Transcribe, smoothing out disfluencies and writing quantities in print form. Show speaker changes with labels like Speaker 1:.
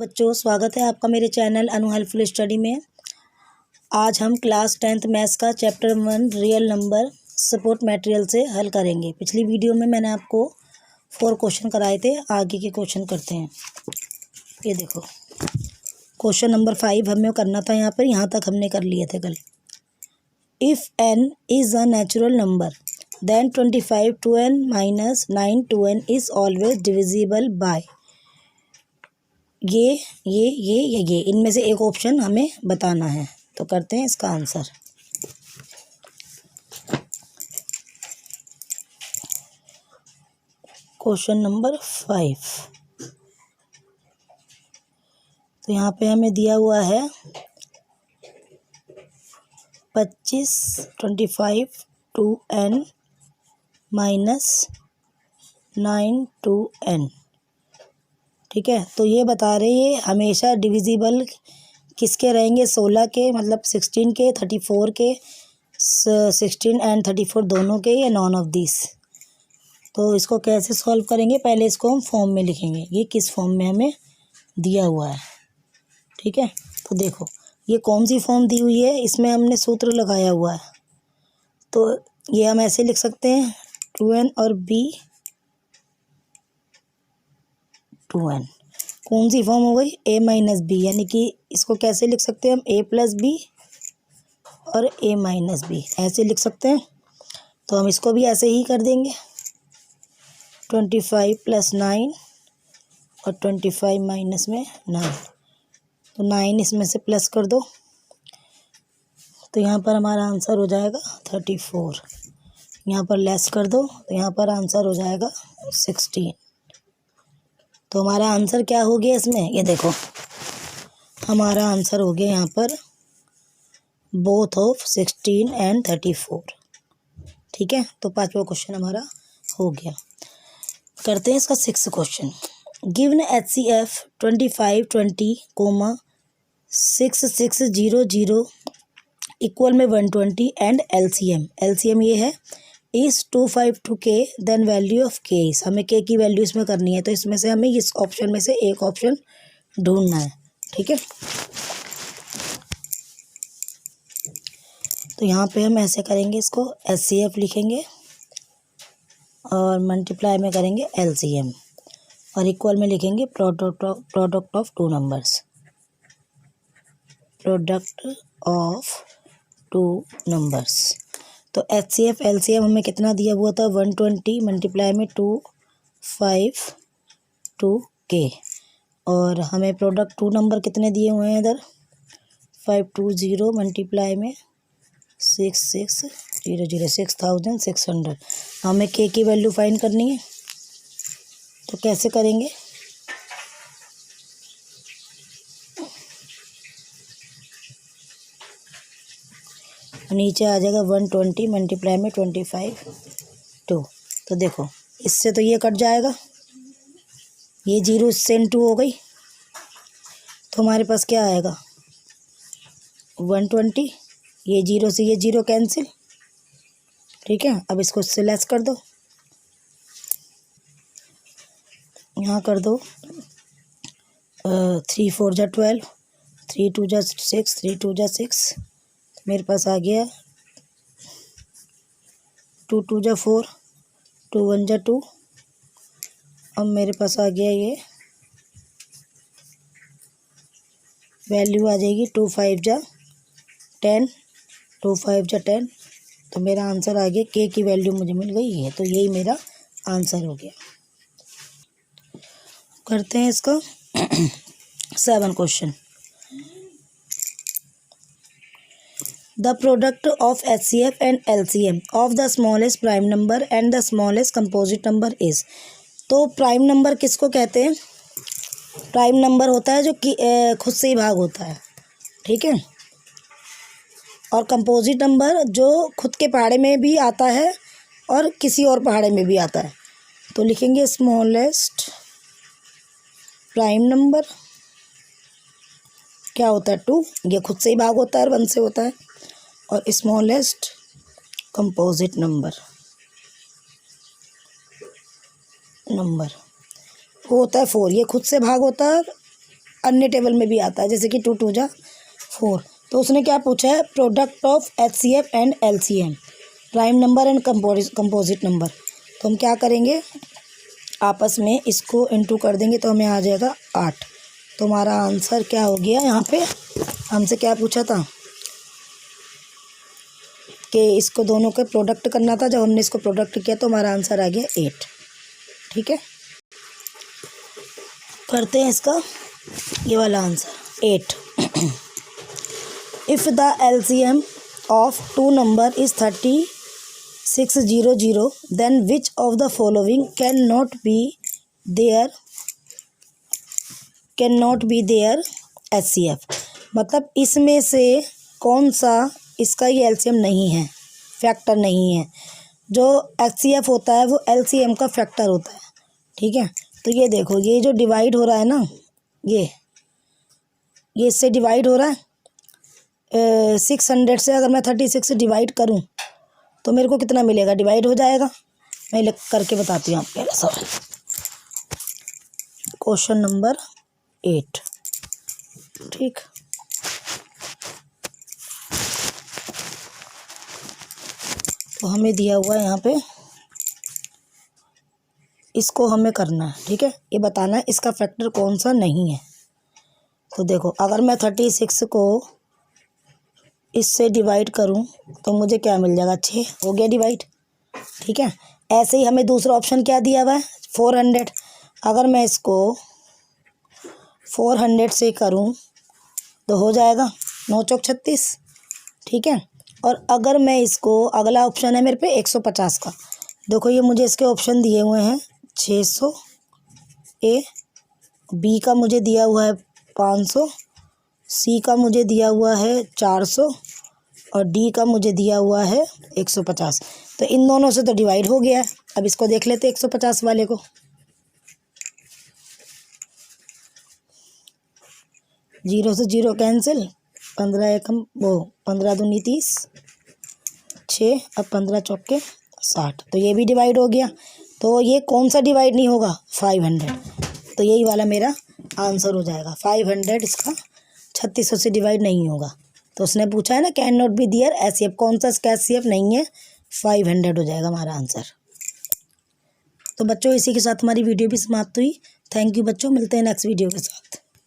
Speaker 1: बच्चों, स्वागत है आपका मेरे चैनल अनु हेल्पफुल स्टडी में। आज हम क्लास 10th मैथ्स का chapter 1 real number support material से हल करेंगे। पिछली वीडियो में मैंने आपको 4 क्वेश्चन कराए थे। आगे के क्वेश्चन करते हैं। ये देखो, क्वेश्चन नंबर 5 हमें करना था। यहाँ तक हमने कर लिए थे कल। If n is a natural number then 25 2n minus 9 2n is always divisible by ये इनमें से एक ऑप्शन हमें बताना है। तो करते हैं इसका आंसर। Question number 5। तो यहाँ पे हमें दिया हुआ है 25 2n माइनस 9 2n। ठीक है, तो ये बता रहे हैं हमेशा डिविजिबल किसके रहेंगे, 16 के, मतलब 16 के, 34 के, 16 एंड 34 दोनों के, या नॉन ऑफ दिस। तो इसको कैसे सॉल्व करेंगे, पहले इसको हम फॉर्म में लिखेंगे। ये किस फॉर्म में हमें दिया हुआ है। ठीक है, तो देखो ये कौन सी फॉर्म दी हुई है, इसमें हमने सूत्र लगाया हुआ है। तो ये हम ऐसे लिख सकते हैं 2n और b 2n। कौन सी फॉर्म हो गई, a माइनस बी, यानी कि इसको कैसे लिख सकते हैं हम, a प्लस बी और a माइनस बी, ऐसे लिख सकते हैं। तो हम इसको भी ऐसे ही कर देंगे। 25 प्लस 9 और 25 माइनस में 9, तो 9 इसमें से प्लस कर दो, तो यहाँ पर हमारा आंसर हो जाएगा 34। यहाँ पर लेस कर दो, तो यहाँ पर आंसर हो जाएगा 16। तो हमारा आंसर क्या हो गया इसमें, ये देखो हमारा आंसर हो गया यहाँ पर बोथ ऑफ 16 एंड 34। ठीक है, तो 5वां क्वेश्चन हमारा हो गया। करते हैं इसका 6th question. Given HCF 25 20, 6 6 0 0 equal में 120 एंड LCM ये है इस 252 k, then value of k is, हमें k की वैल्यू इसमें करनी है। तो इसमें से हमें इस ऑप्शन में से एक ऑप्शन ढूंढना है। ठीक है, तो यहाँ पे हम ऐसे करेंगे, इसको HCF लिखेंगे और मल्टीप्लाई में करेंगे LCM और इक्वल में लिखेंगे product of two numbers. Product of two numbers. तो HCF LCM हमें कितना दिया हुआ था, 120 मल्टीप्लाई में 252k, और हमें प्रोडक्ट टू नंबर कितने दिए हुए हैं इधर, 520 मल्टीप्लाई में 6600 6600। हमें k की वैल्यू फाइंड करनी है। तो कैसे करेंगे, नीचे आ जाएगा 120 मल्टीप्लाई में 25 2। तो देखो इससे तो ये कट जाएगा, ये 0 इससे 2 हो गई, तो हमारे पास क्या आएगा 120, ये 0 से ये 0 कैंसिल। ठीक है, अब इसको इससे लेस कर दो, यहाँ कर दो 3 4 जा 12, 3 2 जा 6, 3 2 जा 6, मेरे पास आ गया 2 2 जा 4, 2 1 जा 2। अब मेरे पास आ गया ये वैल्यू आ जाएगी 2 5 जा 10, 2 5 जा 10। तो मेरा आंसर आ गया, के की वैल्यू मुझे मिल गई है। तो यही मेरा आंसर हो गया। करते हैं इसका 7 question. The product of HCF and LCM of the smallest prime number and the smallest composite number is। तो प्राइम नंबर किसको कहते हैं, प्राइम नंबर होता है जो कि खुद से ही भाग होता है। ठीक है, और कंपोजिट नंबर जो खुद के पहाड़े में भी आता है और किसी और पहाड़े में भी आता है। तो लिखेंगे स्मॉलेस्ट प्राइम नंबर क्या होता है 2, ये खुद से ही भाग होता है और 1 से होता है। और स्मॉलेस्ट कंपोजिट नंबर वो होता है 4, ये खुद से भाग होता है अन्य टेबल में भी आता है, जैसे कि 2 2 जा 4। तो उसने क्या पूछा है, product of HCF and LCM, prime number and composite number. तो हम क्या करेंगे, आपस में इसको इंटू कर देंगे तो हमें आ जाएगा 8। तो हमारा आंसर क्या हो गया, यहाँ पे हमसे क्या पूछा था कि इसको दोनों का प्रोडक्ट करना था। जब हमने इसको प्रोडक्ट किया तो हमारा आंसर आ गया 8। ठीक है, करते हैं इसका ये वाला answer 8। If the LCM of 2 number is 3600, then which of the following can not be their HCF। मतलब इसमें से कौन सा इसका ये LCM नहीं है, फैक्टर नहीं है। जो HCF होता है वो LCM का फैक्टर होता है। ठीक है, तो ये देखो, ये जो डिवाइड हो रहा है ना, ये इससे डिवाइड हो रहा है 600 से। अगर मैं 36 से डिवाइड करूं तो मेरे को कितना मिलेगा, डिवाइड हो जाएगा। मैं लिख करके बताती हूँ आपके सवाल। Question number 8। ठीक, तो हमें दिया हुआ है यहाँ पे, इसको हमें करना है। ठीक है, ये बताना है इसका फैक्टर कौन सा नहीं है। तो देखो, अगर मैं 36 को इससे डिवाइड करूं तो मुझे क्या मिल जाएगा, 6 हो गया डिवाइड। ठीक है, ऐसे ही हमें दूसरा ऑप्शन क्या दिया हुआ है, 400। अगर मैं इसको 400 से करूं तो हो जाएगा 9 चौक 36। ठीक है, और अगर मैं इसको, अगला ऑप्शन है मेरे पे 150 का। देखो, ये मुझे इसके ऑप्शन दिए हुए हैं 600 A, B का मुझे दिया हुआ है 500, C का मुझे दिया हुआ है 400 और D का मुझे दिया हुआ है 150। तो इन दोनों से तो डिवाइड हो गया है। अब इसको देख लेते 150 वाले को। 0 से 0 कैंसिल, 15 एकम वो 15 दूनी 30, 6 अब 15 चौके 60। तो ये भी डिवाइड हो गया। तो ये कौन सा डिवाइड नहीं होगा, 500। तो यही वाला मेरा आंसर हो जाएगा, 500 इसका 3600 से डिवाइड नहीं होगा। तो उसने पूछा है ना, can not be their HCF, कौन सा इसका HCF नहीं है, 500 हो जाएगा हमारा आंसर। तो बच्चों, इसी के साथ हमारी वीडियो भी समाप्त हुई। थैंक यू बच्चों, मिलते हैं नेक्स्ट वीडियो के साथ।